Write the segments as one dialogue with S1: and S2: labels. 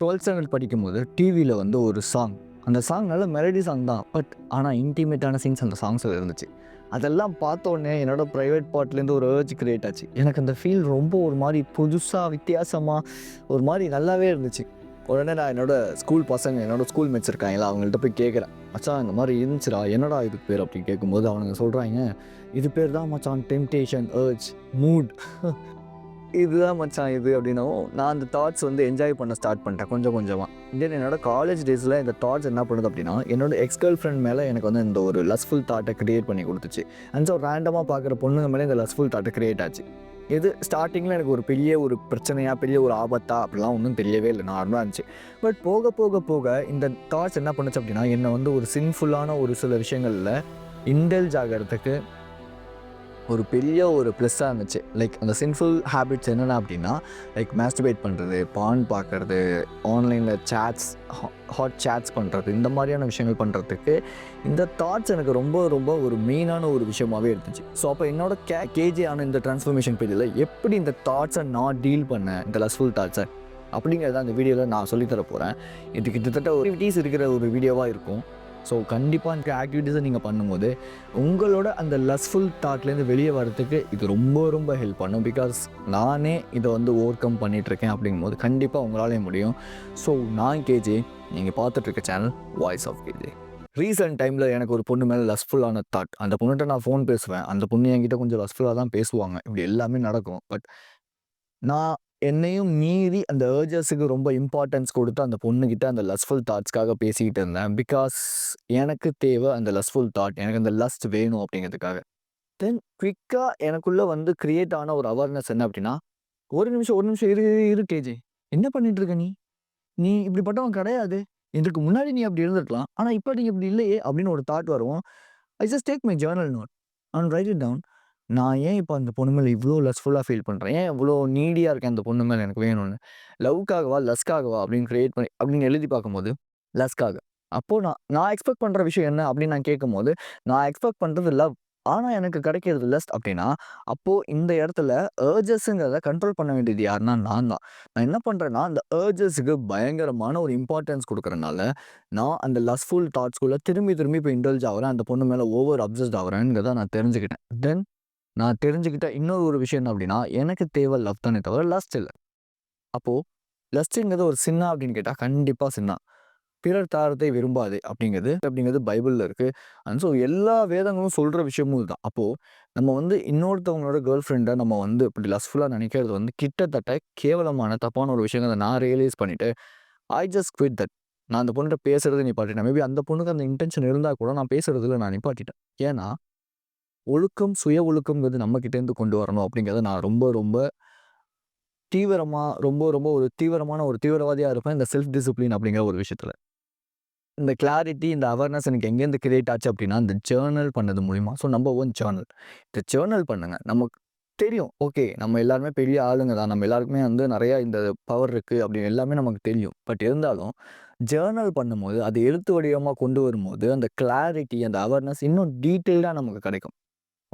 S1: 12th standard படிக்கும்போது டிவியில் வந்து ஒரு சாங். அந்த சாங் நல்ல மெலடி சாங் தான். ஆனால் இன்டிமேட்டான சீன்ஸ் அந்த சாங்ஸில் இருந்துச்சு. அதெல்லாம் பார்த்தோன்னே என்னோட ப்ரைவேட் பார்ட்லேருந்து ஒரு ஏர்ஜ் கிரியேட் ஆச்சு. எனக்கு அந்த ஃபீல் ரொம்ப ஒரு மாதிரி புதுசாக வித்தியாசமாக ஒரு மாதிரி நல்லாவே இருந்துச்சு. உடனே நான் என்னோட ஸ்கூல் மேட்ஸ் இருக்காங்களா அவங்கள்ட்ட போய் கேட்குறேன், மச்சான் இந்த மாதிரி இருந்துச்சுடா, என்னடா இது பேர் அப்படின்னு கேட்கும்போது அவனுங்க சொல்கிறாங்க, இது பேர் தான் மச்சான் டெம்டேஷன், ஏர்ஜ், மூட், இதுதான் மச்சான் இது அப்படின்னவும் நான் அந்த தாட்ஸ் வந்து என்ஜாய் பண்ண ஸ்டார்ட் பண்ணிட்டேன் கொஞ்சம் கொஞ்சமாக. தென் என்னோட காலேஜ் டேஸில் இந்த தாட்ஸ் என்ன பண்ணுது அப்படின்னா, என்னோட எக்ஸ் கேர்ள் ஃப்ரெண்ட் மேலே எனக்கு வந்து இந்த ஒரு லஸ்ஃபுல் தாட்டை க்ரியேட் பண்ணி கொடுத்துச்சு. அண்ட் ஸோ ரேண்டமாக பார்க்குற பொண்ணுங்க மேலே இந்த லஸ்ஃபுல் தாட்டை க்ரியேட் ஆச்சு. இது ஸ்டார்டிங்கில் எனக்கு ஒரு பெரிய ஒரு பிரச்சனையாக, பெரிய ஒரு ஆபத்தா அப்படிலாம் ஒன்றும் தெரியவே இல்லை, நார்மலாக இருந்துச்சு. பட் போக போக போக இந்த தாட்ஸ் என்ன பண்ணுச்சு அப்படின்னா, என்னை வந்து ஒரு சின்ஃபுல்லான ஒரு சில விஷயங்களில் இன்டெல்ஜ் ஆகிறதுக்கு ஒரு பெரிய ஒரு ப்ளஸ்ஸாக இருந்துச்சு. லைக் அந்த சின்ஃபுல் ஹேபிட்ஸ் என்னென்ன அப்படின்னா, லைக் மாஸ்டர்பேட் பண்ணுறது, பான் பார்க்குறது, ஆன்லைனில் ஹாட் சேட்ஸ் பண்ணுறது, இந்த மாதிரியான விஷயங்கள் பண்ணுறதுக்கு இந்த தாட்ஸ் எனக்கு ரொம்ப ரொம்ப ஒரு மெயினான ஒரு விஷயமாகவே இருந்துச்சு. ஸோ அப்போ என்னோட கேஜி ஆன இந்த ட்ரான்ஸ்ஃபர்மேஷன் பீரியடில் எப்படி இந்த தாட்ஸை நான் டீல் பண்ணேன், இந்த லஸ்ஃபுல் தாட்ஸை அப்படிங்கிறத அந்த வீடியோவில் நான் சொல்லித்தர போகிறேன். இது கிட்டத்தட்ட ஒரு ஆக்டிவிட்டீஸ் இருக்கிற ஒரு வீடியோவாக இருக்கும். ஸோ கண்டிப்பாக இந்த ஆக்டிவிட்டீஸை நீங்கள் பண்ணும்போது உங்களோட அந்த லஸ்ஃபுல் தாட்லேருந்து வெளியே வரதுக்கு இது ரொம்ப ரொம்ப ஹெல்ப் பண்ணும். பிகாஸ் நானே இதை வந்து ஓவர் கம் பண்ணிகிட்ருக்கேன் அப்படிங்கும்போது கண்டிப்பாக உங்களாலே முடியும். ஸோ நான் கேஜே, நீங்கள் பார்த்துட்ருக்க channel voice of KJ. Recent டைமில் எனக்கு ஒரு பொண்ணு மேலே லஸ்ஃபுல்லான தாட். அந்த பொண்ணுகிட்ட நான் ஃபோன் பேசுவேன், அந்த பொண்ணு என்கிட்ட கொஞ்சம் லஸ்ஃபுல்லாக தான் பேசுவாங்க, இப்படி எல்லாமே நடக்கும். பட் நான் என்னையும் மீறி அந்த ஏர்ஜஸுக்கு ரொம்ப இம்பார்ட்டன்ஸ் கொடுத்து அந்த பொண்ணுக்கிட்ட அந்த லஸ்ஃபுல் தாட்ஸ்க்காக பேசிக்கிட்டு இருந்தேன். பிகாஸ் எனக்கு தேவை அந்த லஸ்ஃபுல் தாட், எனக்கு அந்த லஸ்ட் வேணும் அப்படிங்கிறதுக்காக. தென் குவிக்காக எனக்குள்ளே வந்து க்ரியேட் ஆன ஒரு அவேர்னஸ் என்ன அப்படின்னா, ஒரு நிமிஷம் இரு கேஜே, என்ன பண்ணிட்டு இருக்க நீ? நீ இப்படிப்பட்டவன் கிடையாது. இதுக்கு முன்னாடி நீ அப்படி இருந்திருக்கலாம், ஆனால் இப்போ நீ இப்படி இல்லையே அப்படின்னு ஒரு தாட் வரும். I just take my journal note and write it down. நான் ஏன் இப்போ அந்த பொண்ணு மேலே இவ்வளோ லஸ்ஃபுல்லாக ஃபீல் பண்ணுறேன், ஏன் இவ்வளோ நீடியாக இருக்கேன் அந்த பொண்ணு மேலே எனக்கு வேணும்னு, லவ்க்காகவா லஸ்க்காகவா அப்படின்னு க்ரியேட் பண்ணி அப்படின்னு எழுதி பார்க்கும்போது லஸ்க்காக. அப்போது நான் நான் எக்ஸ்பெக்ட் பண்ணுற விஷயம் என்ன அப்படின்னு நான் கேட்கும்போது, நான் எக்ஸ்பெக்ட் பண்ணுறது லவ், ஆனால் எனக்கு கிடைக்கிறது லஸ்ட் அப்படின்னா, அப்போது இந்த இடத்துல ஏர்ஜஸ்ங்கிறத கண்ட்ரோல் பண்ண வேண்டியது யாருன்னா நான் தான். நான் என்ன பண்ணுறேன்னா, அந்த ஏர்ஜஸுக்கு பயங்கரமான ஒரு இம்பார்ட்டன்ஸ் கொடுக்குறனால நான் அந்த லஸ்ஃபுல் தாட்ஸ்குள்ளே திரும்பி திரும்பி இப்போ இன்டல்ஜ் ஆகிறேன், அந்த பொண்ணு மேலே ஓவர் அப்சஸ்ட் ஆகிறேங்கிறத நான் தெரிஞ்சுக்கிட்டேன். தென் நான் தெரிஞ்சுக்கிட்ட இன்னொரு ஒரு விஷயம் என்ன அப்படின்னா, எனக்கு தேவை லவ் தானே தவிர லஸ்ட் இல்லை. அப்போது லஸ்ட்டுங்கிறது ஒரு சின்னா அப்படின்னு கேட்டால் கண்டிப்பாக சின்னா. பிறர் தாரத்தை விரும்பாது அப்படிங்கிறது பைபிளில் இருக்குது. அண்ட் ஸோ எல்லா வேதங்களும் சொல்கிற விஷயமும் இதுதான். அப்போது நம்ம வந்து இன்னொருத்தவங்களோட கேர்ள் ஃப்ரெண்டை நம்ம வந்து இப்படி லஸ்ஃபுல்லாக நினைக்கிறது வந்து கிட்டத்தட்ட கேவலமான தப்பான ஒரு விஷயங்களை நான் ரியலைஸ் பண்ணிவிட்டு ஐ ஜஸ்ட் குவிட் தட். நான் அந்த பொண்ணுகிட்ட பேசுறது நிப்பாட்டிட்டேன். மேபி அந்த பொண்ணுக்கு அந்த இன்டென்ஷன் இருந்தால் கூட நான் பேசுறதுல நான் நிப்பாட்டிட்டேன். ஏன்னா ஒழுக்கம், சுய ஒழுக்கம்ங்கிறது நம்ம கிட்டேருந்து கொண்டு வரணும் அப்படிங்கிறத நான் ரொம்ப ரொம்ப ரொம்ப ஒரு தீவிரவாதியாக இருப்பேன் இந்த செல்ஃப் டிசிப்ளின் அப்படிங்கிற ஒரு விஷயத்தில். இந்த கிளாரிட்டி, இந்த அவேர்னஸ் எனக்கு எங்கேருந்து கிரியேட் ஆச்சு அப்படின்னா, இந்த ஜேர்னல் பண்ணது மூலிமா. So number 1 Journal. இந்த ஜேர்னல் பண்ணுங்க. நமக்கு தெரியும், ஓகே நம்ம எல்லாருமே பெரிய ஆளுங்க தான், நம்ம எல்லாருக்குமே வந்து நிறையா இந்த பவர் இருக்குது அப்படின்னு எல்லாமே நமக்கு தெரியும். பட் இருந்தாலும் ஜேர்னல் பண்ணும்போது, அது எழுத்து வடிவமாக கொண்டு வரும்போது அந்த கிளாரிட்டி, அந்த அவேர்னஸ் இன்னும் டீட்டெயில்டாக நமக்கு கிடைக்கும்.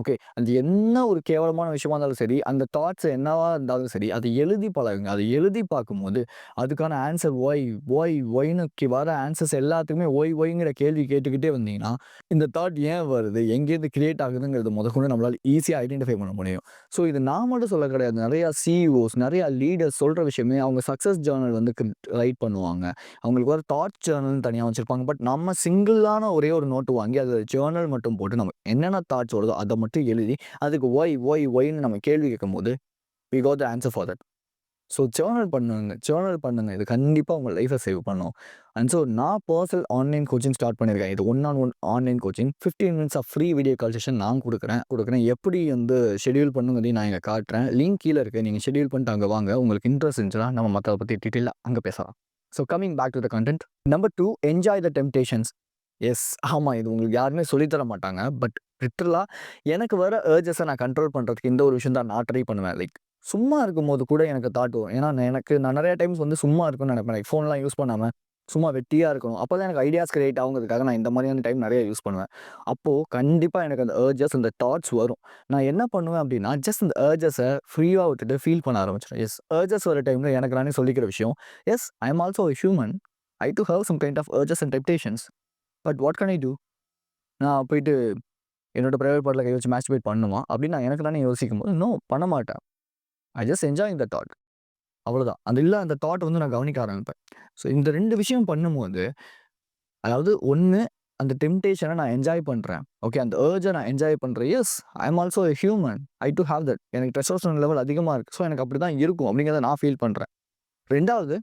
S1: ஓகே. அது என்ன ஒரு கேவலமான விஷயமா இருந்தாலும் சரி, அந்த தாட்ஸ் என்னவா இருந்தாலும் சரி, அதை எழுதி பழகுங்க. அதை எழுதி பார்க்கும்போது, அதுக்கான ஆன்சர் ஒய்ன்னு வர ஆன்சர்ஸ் எல்லாத்துக்குமே ஒய்ங்கிற கேள்வி கேட்டுக்கிட்டே வந்தீங்கன்னா, இந்த தாட் ஏன் வருது? எங்கேருந்து கிரியேட் ஆகுதுங்கிறது முதற்கொண்டு நம்மளால ஈஸியா ஐடென்டிஃபை பண்ண முடியும். ஸோ இது நான் மட்டும் சொல்ல கிடையாது. நிறையா சிஇஓஸ், நிறையா லீடர்ஸ் சொல்ற விஷயமே அவங்க சக்சஸ் ஜர்னல் வந்து ரைட் பண்ணுவாங்க. அவங்களுக்கு ஒரு தாட் ஜர்னல்னு தனியா வச்சிருப்பாங்க. பட் நம்ம சிங்கிளான ஒரே ஒரு நோட்டு வாங்கி அதில ஜர்னல் மட்டும் போட்டு நம்ம என்னென்ன தாட்ஸ் வருதோ அத மட்டும் எழுதி அதுக்கு ஒய்ன்னு நம்ம கேள்வி கேட்கும்போது we got the answer for that. So journal பண்ணுங்க. இது கண்டிப்பா உங்க லைஃபை சேவ் பண்ணும். அண்ட் ஸோ நான் பர்சனல் ஆன்லைன் கோச்சிங் ஸ்டார்ட் பண்ணியிருக்கேன். இது 1-on-1 online coaching. 15 minutes of free video call session நான் கொடுக்குறேன். எப்படி வந்து ஷெட்யூல் பண்ணுங்கிறதையும் நான் இங்கே காட்டுறேன். லிங்க் கீழே இருக்குது. நீங்கள் ஷெட்யூல் பண்ணிட்டு அங்கே வாங்க. உங்களுக்கு இன்ட்ரெஸ்ட் இருந்துச்சுன்னா நம்ம மற்றதை பற்றி டீட்டெயிலாக அங்கே பேசலாம். So coming back to the content. Number 2, enjoy the temptations. Yes, ஆமாம், இது உங்களுக்கு யாருமே சொல்லித்தர மாட்டாங்க. பட் லிட்டரலா எனக்கு வர ஏர்ஜஸை நான் கண்ட்ரோல் பண்ணுறதுக்கு இந்த ஒரு விஷயம் தான் நான் ட்ரை பண்ணுவேன். லைக் சும்மா இருக்கும்போது கூட எனக்கு தாட் வரும். ஏன்னா நான் நிறைய டைம்ஸ் வந்து சும்மா இருக்கும்னு நினைப்பேன். லைக் ஃபோன்லாம் யூஸ் பண்ணாமல் சும்மா வெட்டியா இருக்கணும். அப்பதான் எனக்கு ஐடியாஸ் கிரியேட் ஆகுங்கிறதுக்காக நான் இந்த மாதிரியான டைம் நெறைய யூஸ் பண்ணுவேன். அப்போ கண்டிப்பா எனக்கு அந்த அர்ஜஸ், அந்த தாட்ஸ் வரும். நான் என்ன பண்ணுவேன் அப்டின்னா, ஜஸ்ட் அந்த அர்ஜஸ ஃப்ரீயா விட்டுட்டு ஃபீல் பண்ண ஆரம்பிச்சுருவேன். எஸ், அர்ஜஸ் வர டைம்ல எனக்கு நானே சொல்லிக்கிற விஷயம், yes, I am also a human. I do have some kind of urges and temptations. But what can I do? நான் போயிட்டு என்னோட பிரைவேட் பார்ட்ல கை வச்சு மாஸ்டர்பேட் பண்ணணுமா? அப்படின்னு நான் எனக்கு நானே யோசிக்கும்போது, நோ, பண்ண மாட்டேன். I just enjoying the thought. அவ்வளோதான். அந்த தாட் வந்து நான் கவனிக்க ஆரம்பிப்பேன். ஸோ இந்த 2 விஷயம் பண்ணும்போது, அதாவது 1, அந்த டெம்ப்டேஷன நான் என்ஜாய் பண்றேன். ஓகே. அந்த அர்ஜ நான் என்ஜாய் பண்றேன். Yes, I am also a human. I do have that. எனக்கு டெஸ்டோஸ்டெரோன் லெவல் அதிகமா இருக்கு. ஸோ எனக்கு அப்படிதான் இருக்கும் அப்படிங்கிறத நான் ஃபீல் பண்றேன். 2வது,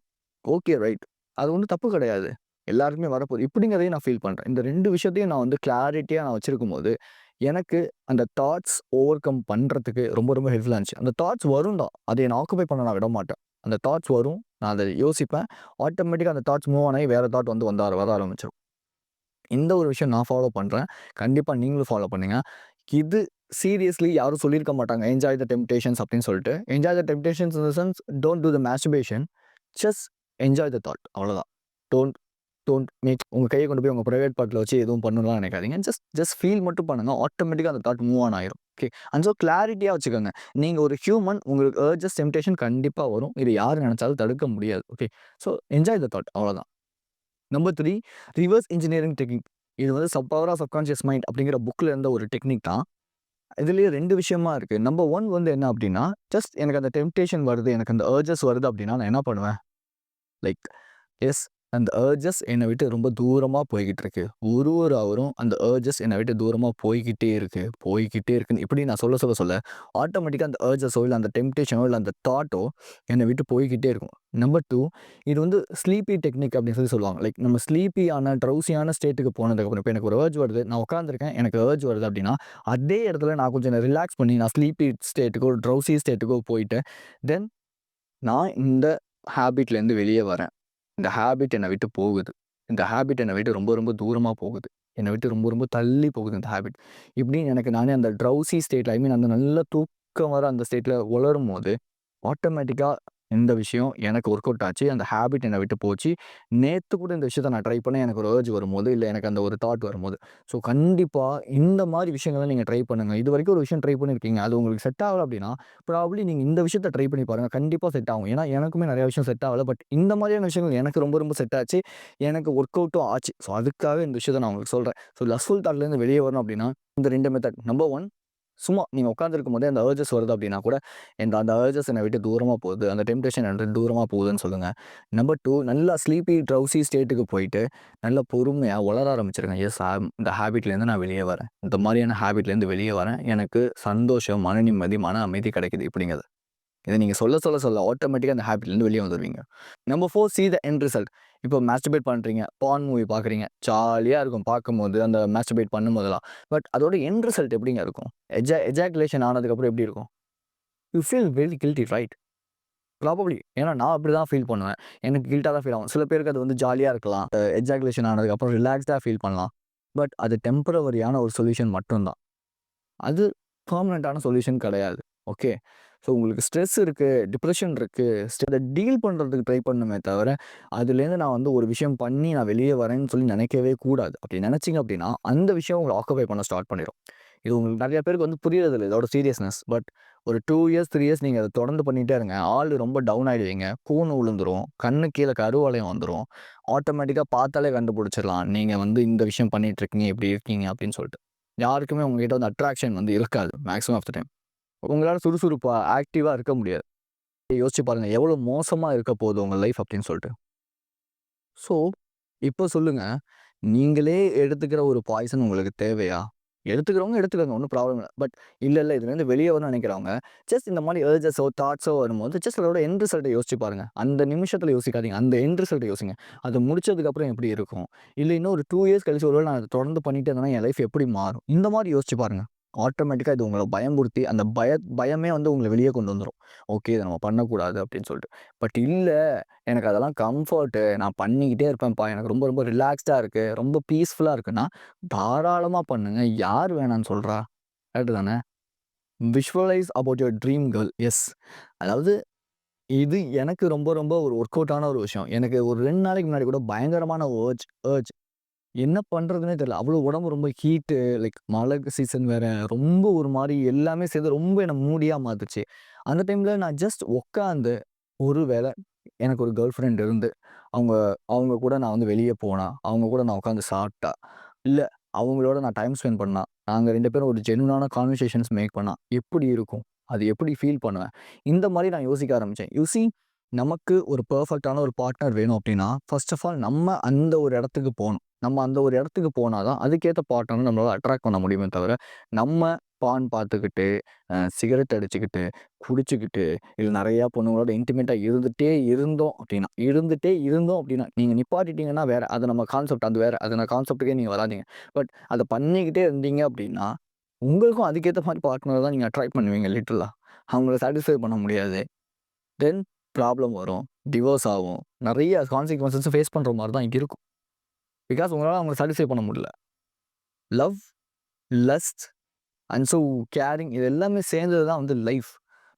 S1: ஓகே, ரைட். அது ஒண்ணும் தப்பு கிடையாது. எல்லாருக்குமே வரப்போகுது. இப்படிங்கிறதையும் நான் ஃபீல் பண்றேன். இந்த 2 விஷயத்தையும் நான் வந்து கிளாரிட்டியா நான் வச்சிருக்கும்போது, எனக்கு அந்த தாட்ஸ் ஓவர் கம் பண்றதுக்கு ரொம்ப ரொம்ப ஹெல்ப்ஃபுல்லா இருந்துச்சு. அந்த தாட்ஸ் வரும் தான். அதை என்ன ஆக்குபை பண்ண நான் விட மாட்டேன். அந்த தாட்ஸ் வரும். நான் அத யோசிப்பேன். ஆட்டோமேட்டிக்கா அந்த தாட்ஸ் மூவ் ஆன் ஆகி வேற தாட் வந்து வர ஆரம்பிச்சுரும். இந்த ஒரு விஷயம் நான் ஃபாலோ பண்றேன். கண்டிப்பா நீங்களும் ஃபாலோ பண்ணுங்க. இது சீரியஸ்லி யாரும் சொல்லியிருக்க மாட்டாங்க. என்ஜாய் த டெம்ப்டேஷன்ஸ் அப்படின்னு சொல்லிட்டு. Enjoy the temptations in the sense don't do the masturbation. Just enjoy the thought. அவ்வளோதான். டோன்ட் டோன்ட் மேக் உங்க கைய கொண்டு போய் உங்க பிரைவேட் பார்ட்ல வச்சு எதுவும் பண்ணணும்லாம் நினைக்காதீங்க. ஜஸ்ட் ஜஸ்ட் ஃபீல் மட்டும் பண்ணுங்க. ஆட்டோமேட்டிக்கா அந்த தாட் மூவ் ஆன் ஆயிரும். ஓகே. அண்ட் ஸோ கிளாரிட்டியா வச்சுக்கோங்க. நீங்க ஒரு ஹியூமன். உங்களுக்கு அர்ஜஸ், டெம்ப்டேஷன் கண்டிப்பா வரும். இது யாரு நினைச்சாலும் தடுக்க முடியாது. Okay. So enjoy the thought. அவ்வளோதான். Number 3, reverse engineering technique. இது வந்து பவர் ஆஃப் சப்கான்ஷியஸ் மைண்ட் அப்படிங்கிற புக்ல இருந்த ஒரு டெக்னிக் தான். இதுலயே 2 விஷயமா இருக்கு. நம்பர் 1 வந்து என்ன அப்படின்னா, ஜஸ்ட் எனக்கு அந்த டெம்ப்டேஷன் வருது, எனக்கு அந்த அர்ஜஸ் வருது அப்படின்னா, நான் என்ன பண்ணுவேன்? லைக், எஸ், அந்த அர்ஜஸ் என்னை விட்டு ரொம்ப தூரமா போய்க்கிட்டு இருக்கு. ஒரு ஹவரும் அந்த அர்ஜஸ் என்னை விட்டு தூரமா போய்க்கிட்டே இருக்கு, போய்க்கிட்டே இருக்குன்னு இப்படி நான் சொல்ல ஆட்டோமேட்டிக்கா அந்த அர்ஜஸோ, இல்ல அந்த டெம்ப்டேஷனோ, இல்ல அந்த தாட்டோ என்னை விட்டு போய்க்கிட்டே இருக்கும். நம்பர் 2, இது வந்து ஸ்லீப்பி டெக்னிக் அப்படின்னு சொல்லுவாங்க. லைக் நம்ம ஸ்லீப்பியான, ட்ரவுசியான ஸ்டேட்டுக்கு போனதுக்கப்புறம், இப்போ எனக்கு ஒரு அர்ஜ் வருது, நான் உட்காந்துருக்கேன், எனக்கு அர்ஜ் வருது அப்படின்னா, அதே இடத்துல நான் கொஞ்சம் ரிலாக்ஸ் பண்ணி, நான் ஸ்லீப்பி ஸ்டேட்டுக்கோ, ட்ரவுசி ஸ்டேட்டுக்கோ போயிட்டு, தென் நான் இந்த ஹேபிட்லேருந்து வெளியே வரேன். இந்த ஹேபிட் என்னை விட்டு போகுது. இந்த ஹேபிட் என்னை விட்டு ரொம்ப ரொம்ப தூரமா போகுது. என்னை விட்டு ரொம்ப ரொம்ப தள்ளி போகுது இந்த ஹேபிட். இப்படின்னு எனக்கு நானே அந்த ட்ரவுசி ஸ்டேட்ல, ஐ மீன் அந்த நல்ல தூக்கம் வர அந்த ஸ்டேட்ல உளரும்போது, ஆட்டோமேட்டிக்கா இந்த விஷயம் எனக்கு ஒர்க் அவுட் ஆச்சு. அந்த ஹேபிட் என்னை விட்டு போச்சு. நேத்து கூட இந்த விஷயத்த நான் ட்ரை பண்ணேன். எனக்கு ஒரு அர்ஜ் வரும்போது, இல்ல எனக்கு அந்த ஒரு தாட் வரும்போது. ஸோ கண்டிப்பா இந்த மாரி விஷயங்கள நீங்க ட்ரை பண்ணுங்க. இதுவரைக்கும் ஒரு விஷயம் ட்ரை பண்ணியிருக்கீங்க. அது உங்களுக்கு செட் ஆகல அப்படின்னா, ப்ராபப்ளி நீங்க இந்த விஷயத்த ட்ரை பண்ணி பாருங்க. கண்டிப்பா செட் ஆகும். ஏன்னா எனக்குமே நெறைய விஷயம் செட் ஆகல. பட் இந்த மாதிரியான விஷயங்கள் எனக்கு ரொம்ப ரொம்ப செட் ஆச்சு. எனக்கு ஒர்க் அவுட்டும் ஆச்சு. ஸோ அதுக்காக இந்த விஷயத்த நான் உங்களுக்கு சொல்றேன். ஸோ லஸ்ஃபுல் தாட்லேருந்து வெளியே வரணும் அப்படின்னா, இந்த 2 மெத்தட். நம்பர் 1, சும்மா நீங்க உட்கார்ந்திருக்கும்போதே அந்த அர்ஜஸ் வருது அப்படின்னா கூட, அந்த அர்ஜஸ் என்னை விட்டு தூரமா போகுது. அந்த டெம்ப்டேஷன் என்னை விட்டு தூரமா போகுதுன்னு சொல்லுங்க. நம்பர் 2, நல்லா ஸ்லீப்பி, ட்ரவுசி ஸ்டேட்டுக்கு போயிட்டு, நல்லா பொறுமையா உளர ஆரம்பிச்சுருங்க. எஸ், இந்த ஹேபிட்லேருந்து நான் வெளியே வரேன். இந்த மாரியான ஹேபிட்லேருந்து வெளியே வரேன். எனக்கு சந்தோஷம், மன நிம்மதி, மன அமைதி கிடைக்குது இப்படிங்கிறது. இத நீங்க சொல்ல ஆட்டோமேட்டிக்கா அந்த ஹேபிட்லேருந்து வெளிய வந்துருவீங்க. Number 4, see the end result. இப்போ மாஸ்டர்பேட் பண்றீங்க. பார்ன் மூவி பார்க்குறீங்க. ஜாலியா இருக்கும் பார்க்கும்போது, அந்த மாஸ்டர்பேட் பண்ணும்போதெல்லாம். பட் அதோட எண்ட் ரிசல்ட் எப்படிங்க இருக்கும்? எஜாகுலேஷன் ஆனதுக்கப்புறம் எப்படி இருக்கும்? You feel very guilty, right? Probably. ஏன்னா நான் அப்படிதான் ஃபீல் பண்ணுவேன். எனக்கு கில்ட்டா தான் ஃபீல் ஆகும். சில பேருக்கு அது வந்து ஜாலியா இருக்கலாம். எஜாகுலேஷன் ஆனதுக்கப்புறம் ரிலாக்ஸ்டா ஃபீல் பண்ணலாம். பட் அது டெம்பரவரியான ஒரு சொல்யூஷன் மட்டும் தான். அது பெர்மனன்ட்டான சொல்யூஷன் கிடையாது. ஓகே. ஸோ உங்களுக்கு ஸ்ட்ரெஸ் இருக்கு, டிப்ரஷன் இருக்கு. அத டீல் பண்றதுக்கு ட்ரை பண்ணணுமே தவிர, அதுலேருந்து நான் வந்து ஒரு விஷயம் பண்ணி நான் வெளியே வரேன்னு சொல்லி நினைக்கவே கூடாது. அப்படி நினைச்சீங்க அப்படின்னா, அந்த விஷயம் உங்கள ஆக்குபை பண்ண ஸ்டார்ட் பண்ணிரும். இது உங்களுக்கு நெறைய பேருக்கு வந்து புரியறதில்ல இதோட சீரியஸ்னஸ். பட் ஒரு 2 இயர்ஸ், 3 இயர்ஸ் நீங்க அத தொடர்ந்து பண்ணிட்டே இருங்க. ஆளு ரொம்ப டவுன் ஆயிடுவீங்க. கூன் விழுந்துரும். கண்ணு கீழ கருவளையம் வந்துரும். ஆட்டோமேட்டிக்கா பார்த்தாலே கண்டுபிடிச்சிடலாம். நீங்க வந்து இந்த விஷயம் பண்ணிட்டு இருக்கீங்க, இப்படி இருக்கீங்க அப்படின்னு சொல்லிட்டு. யாருக்குமே உங்ககிட்ட வந்து அட்ராக்ஷன் வந்து இருக்காது மேக்ஸிமம் ஆஃப் த டைம். உங்களால சுறுசுறுப்பா, ஆக்டிவா இருக்க முடியாது. யோசிச்சு பாருங்க, எவ்வளோ மோசமா இருக்க போகுது உங்க லைஃப் அப்படின்னு சொல்லிட்டு. ஸோ, இப்போ சொல்லுங்க, நீங்களே எடுத்துக்கிற ஒரு பாய்சன் உங்களுக்கு தேவையா? எடுத்துக்கிறவங்க எடுத்துக்கங்க, ஒண்ணும் ப்ராப்ளம் இல்ல. பட் இல்ல இதுலேருந்து வெளிய வரணும்னு நினைக்கிறவங்க, ஜஸ்ட் இந்த மாரி அர்ஜஸோ, தாட்ஸோ வரும்போது, ஜஸ்ட் அதோட எண்ட் ரிசல்ட்ட யோசிச்சு பாருங்க. அந்த நிமிஷத்துல யோசிக்காதீங்க. அந்த எண்ட் ரிசல்ட்ட யோசிங்க. அது முடிச்சதுக்கப்புறம் எப்படி இருக்கும்? இல்ல இன்னும் ஒரு 2 இயர்ஸ் கழிச்சு ஒருவேள நான் அத தொடர்ந்து பண்ணிட்டே இருந்தேன்னா, என் லைஃப் எப்படி மாறும்? இந்த மாரி யோசிச்சு பாருங்க. ஆட்டோமேட்டிக்கா இது உங்கள பயமுறுத்தி, அந்த பயமே வந்து உங்கள வெளிய கொண்டு வந்துரும். ஓகே, இத நம்ம பண்ணக்கூடாது அப்படின்னு சொல்லிட்டு. பட் இல்ல, எனக்கு அதெல்லாம் கம்ஃபர்ட்டு. நான் பண்ணிக்கிட்டே இருப்பேன்ப்பா. எனக்கு ரொம்ப ரொம்ப ரிலாக்ஸ்டா இருக்கு. ரொம்ப பீஸ்ஃபுல்லா இருக்குன்னா, தாராளமா பண்ணுங்க. யார் வேணான்னு சொல்றா? கரெக்ட்டு தானே? Visualise about your dream girl. Yes. அதாவது இது எனக்கு ரொம்ப ரொம்ப ஒரு ஒர்க் அவுட் ஆன ஒரு விஷயம். எனக்கு ஒரு 2 நாளைக்கு முன்னாடி கூட பயங்கரமான அர்ஜ் என்ன பண்றதுன்னே தெரியல. அவ்வளோ உடம்பு ரொம்ப ஹீட்டு லைக் மழை சீசன் வேற. ரொம்ப ஒரு மாரி எல்லாமே சேர்ந்து ரொம்ப என்ன மூடியா மாத்துச்சு. அந்த டைம்ல நான் ஜஸ்ட் உட்காந்து ஒரு வேள எனக்கு ஒரு கேர்ள் ஃப்ரெண்ட் இருந்து, அவங்க அவங்க கூட நான் வந்து வெளிய போனா, அவங்க கூட நான் உட்காந்து சாப்பிட்டா, இல்ல அவங்களோட நான் டைம் ஸ்பெண்ட் பண்ணா, நாங்க 2 பேரும் ஒரு ஜென்யூனான கான்வர்சேஷன்ஸ் மேக் பண்ணா, எப்படி இருக்கும்? அது எப்படி ஃபீல் பண்ணுவேன்? இந்த மாரி நான் யோசிக்க ஆரம்பிச்சேன். யூ சீ நமக்கு ஒரு பெர்ஃபெக்ட்டான ஒரு பார்ட்னர் வேணும் அப்டின்னா, ஃபர்ஸ்ட் ஆஃப் ஆல் நம்ம அந்த ஒரு இடத்துக்கு போணும். நம்ம அந்த ஒரு இடத்துக்கு போனா தான், அதுக்கேத்த பார்ட்னர நம்மளால அட்ராக்ட் பண்ண முடியுமே தவிர, நம்ம பான் பார்த்துக்கிட்டு, சிகரெட் அடிச்சுக்கிட்டு, குடிச்சுக்கிட்டு, இல்ல நெறையா பொண்ணுங்களோட இன்டிமேட்டா இருந்துட்டே இருந்தோம் அப்டின்னா, நீங்க நிப்பாட்டிட்டீங்கன்னா வேற. அது நம்ம கான்செப்ட் அது வேற. அது நான் கான்செப்ட்டுக்கே நீங்க வராதீங்க. பட் அத பண்ணிக்கிட்டே இருந்தீங்க அப்டின்னா, உங்களுக்கும் அதுக்கேத்த மாரி பார்ட்னர் தான் நீங்க அட்ராக்ட் பண்ணுவீங்க லிட்டரலா. அவங்கள சாட்டிஸ்ஃபை பண்ண முடியாது. தென் ப்ராப்ளம் வரும். டிவோர்ஸ் ஆகும். நெறைய கான்சிக்வென்ஸஸ ஃபேஸ் பண்ற மாரி தான் இருக்கும். பிகாஸ் உங்களால அவங்கள சாட்டிஸ்ஃபை பண்ண முடியல. Love, lust and so caring இது எல்லாமே சேர்ந்தது தான் வந்து லைஃப்.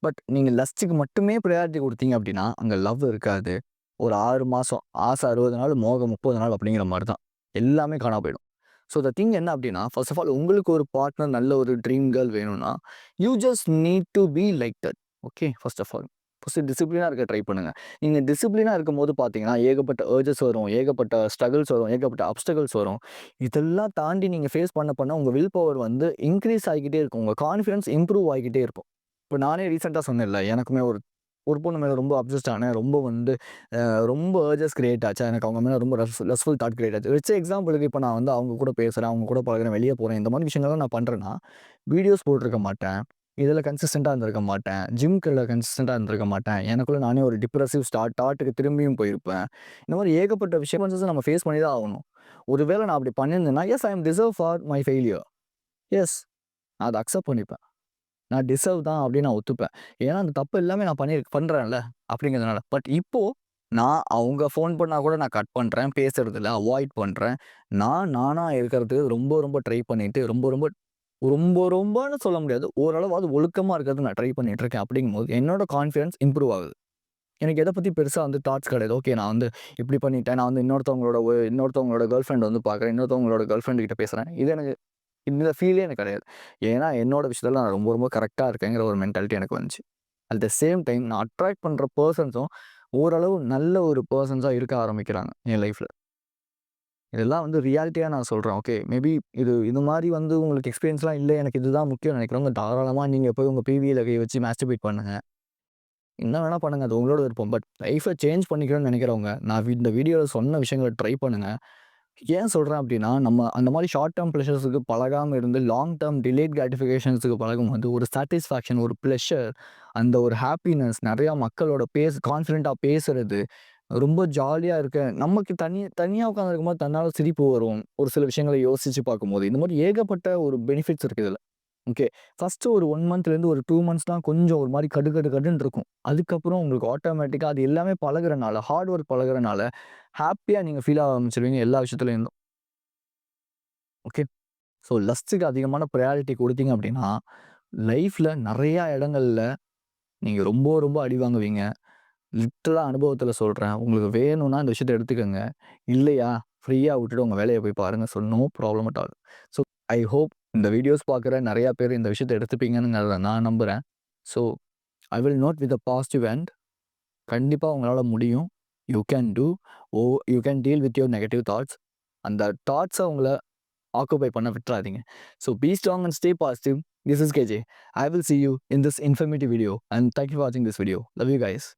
S1: பட் நீங்க லஸ்ட்டுக்கு மட்டுமே பிரையாரிட்டி குடுத்தீங்க அப்டின்னா, அங்க லவ் இருக்காது. ஒரு 6 மாசம், ஆசை 60 நாள், மோகம் 30 நாள் அப்படிங்கிற மாரி தான். எல்லாமே காணாம போயிடும். ஸோ த திங் என்ன அப்டின்னா, ஃபர்ஸ்ட் ஆஃப் ஆல் உங்களுக்கு ஒரு பார்ட்னர் நல்ல ஒரு ட்ரீம் கேர்ள் வேணும்னா, you just need to be like that. Okay. First of all. First டிசிப்ளினா இருக்க ட்ரை பண்ணுங்க. நீங்க டிசிப்ளினா இருக்கும்போது பார்த்தீங்கன்னா, ஏகப்பட்ட அர்ஜஸ் வரும், ஏகப்பட்ட ஸ்ட்ரகிள்ஸ் வரும், ஏகப்பட்ட ஆப்ஸ்டக்கிள்ஸ் வரும். இதெல்லாம் தாண்டி நீங்க ஃபேஸ் பண்ண உங்க வில் பவர் வந்து இன்கிரீஸ் ஆகிக்கிட்டே இருக்கும். உங்க கான்ஃபிடன்ஸ் இம்ப்ரூவ் ஆகிக்கிட்டே இருக்கும். இப்ப நானே ரீசென்ட்டா சொன்னேன்ல, எனக்குமே ஒரு ஒரு பொண்ணு மேல ரொம்ப அப்சஸ்ட் ஆனேன். ரொம்ப வந்து ரொம்ப அர்ஜஸ் கிரியேட் ஆச்சா, எனக்கு அவங்க மேல ரொம்ப லஸ்ட்ஃபுல் தாட் கிரியேட் ஆச்சு. வச்ச எக்ஸாம்பிளுக்கு இப்ப நான் வந்து அவங்க கூட பேசுறேன், அவங்க கூட பழகுறேன், வெளிய போறேன். இந்த மாரி விஷயங்கள்லாம் நான் பண்றேன்னா, வீடியோஸ் போட்டுருக்க மாட்டேன். இதில கன்சிஸ்டன்ட்டா இருந்திருக்க மாட்டேன். ஜிம்க்குள்ள கன்சிஸ்டன்ட்டா இருந்திருக்க மாட்டேன். எனக்குள்ள நானே ஒரு டிப்ரசிவ் தாட்டுக்கு திரும்பியும் போயிருப்பேன். இந்த மாரி ஏகப்பட்ட விஷயங்கள் நம்ம ஃபேஸ் பண்ணி தான் ஆகணும். ஒரு வேள நான் அப்படி பண்ணியிருந்தேன்னா, yes I am deserve for my failure. Yes நான் அத அக்செப்ட் பண்ணிப்பேன். நான் டிசர்வ் தான் அப்படின்னு நான் ஒத்துப்பேன். ஏன்னா, அந்த தப்பு எல்லாமே நான் பண்றேன்ல அப்படிங்கிறதுனால. பட் இப்போ நான் அவங்க ஃபோன் பண்ணா கூட நான் கட் பண்றேன். பேசுறதில்ல, அவாய்ட் பண்றேன். நான் நானா இருக்கிறதுக்கு ரொம்ப ரொம்ப ட்ரை பண்ணிட்டு ரொம்பன்னு சொல்ல முடியாது. ஓரளவாவது ஒழுக்கமா இருக்கிறதுக்கு நான் ட்ரை பண்ணிட்டு இருக்கேன். அப்படிங்கும்போது என்னோட கான்ஃபிடன்ஸ் இம்ப்ரூவ் ஆகுது. எனக்கு எத பத்தி பெருசா வந்து தாட்ஸ் கிடையாது. ஓகே நான் வந்து இப்படி பண்ணிட்டேன். நான் வந்து இன்னொருத்தவங்களோட கேர்ள் ஃபிரெண்ட் வந்து பார்க்குறேன். இன்னொருத்தவங்களோட கேர்ள் ஃபிரெண்ட் கிட்ட பேசுறேன். இது எனக்கு இந்த ஃபீலே எனக்கு கிடையாது. ஏன்னா, என்னோட விஷயத்துல நான் ரொம்ப, ரொம்ப கரெக்ட்டா இருக்கேங்கிற ஒரு மென்டாலிட்டி எனக்கு வந்துச்சு. அட் த சேம் டைம் நான் அட்ராக்ட் பண்ற பெர்சன்ஸும் ஓரளவு நல்ல ஒரு பெர்சன்ஸா இருக்க ஆரம்பிக்கிறாங்க என் லைஃப்ல. இதெல்லாம் வந்து ரியாலிட்டியா நான் சொல்றேன். ஓகே. மேபி இது மாரி வந்து உங்களுக்கு எக்ஸ்பீரியன்ஸ்லாம் இல்ல. எனக்கு இதுதான் முக்கியம்னு நினைக்கிறவங்க தாராளமா நீங்க போய் உங்க பிவியில கை வச்சு மாஸ்டர்பேட் பண்ணுங்க. என்ன வேணா பண்ணுங்க. அது உங்களோட விருப்பம். பட் லைஃப்ப சேஞ்ச் பண்ணிக்கணும்னு நினைக்கிறவங்க, நான் இந்த வீடியோல சொன்ன விஷயங்கள ட்ரை பண்ணுங்க. ஏன் சொல்றேன் அப்டின்னா, நம்ம அந்த மாரி ஷார்ட் டெர்ம் ப்ளஷர்ஸ்க்கு பழகாம இருந்து, லாங் டெர்ம் டிலேட் கிராட்டிஃபிகேஷன்ஸ்க்கு பழகும்போது, ஒரு சாட்டிஸ்ஃபாக்ஷன், ஒரு ப்ளஷர், அந்த ஒரு ஹாப்பினஸ், நெறையா மக்களோட கான்ஃபிடென்ட்டா பேசுறது, ரொம்ப ஜாலியா இருக்க நமக்கு தனியா உட்கார்ந்திருக்கும்போது தன்னால சிரிப்பு வரும். ஒரு சில விஷயங்கள யோசிச்சு பார்க்கும்போது. இந்த மாரி ஏகப்பட்ட ஒரு பெனிஃபிட்ஸ் இருக்கு இதுல. ஓகே. ஃபர்ஸ்ட்டு ஒரு 1 மந்த்லேருந்து ஒரு 2 மந்த்ஸ் தான் கொஞ்சம் ஒரு மாரி கடுன்னு இருக்கும். அதுக்கப்புறம் உங்களுக்கு ஆட்டோமேட்டிக்கா அது எல்லாமே பழகுறனால, ஹார்ட் ஒர்க் பழகுறனால, ஹேப்பியா நீங்க ஃபீல் ஆக ஆரம்பிச்சுருவீங்க எல்லா விஷயத்துலருந்தும். ஓகே. ஸோ லஸ்ட்டுக்கு அதிகமான ப்ரையாரிட்டி குடுத்தீங்க அப்டின்னா, லைஃப்ல நெறையா இடங்கள்ல நீங்க ரொம்ப ரொம்ப அடி வாங்குவீங்க. லிட்டரலா அனுபவத்துல சொல்றேன். உங்களுக்கு வேணும்னா இந்த விஷயத்த எடுத்துக்கங்க. இல்லையா, ஃப்ரீயா விட்டுட்டு உங்க வேலைய போய் பாருங்க. So no problem at all. So I hope இந்த வீடியோஸ் பார்க்குற நெறையா பேர் இந்த விஷயத்த எடுத்துப்பீங்கங்கிறத நான் நம்புறேன். So I will note with a positive end. கண்டிப்பா உங்களால முடியும். You can do. Oh you can deal with your negative thoughts. அந்த தாட்ஸ உங்கள ஆக்குபை பண்ண விட்டுறாதீங்க. So be strong and stay positive. This is KJ. I will see you in this informative video and thank you for watching this video. Love you guys.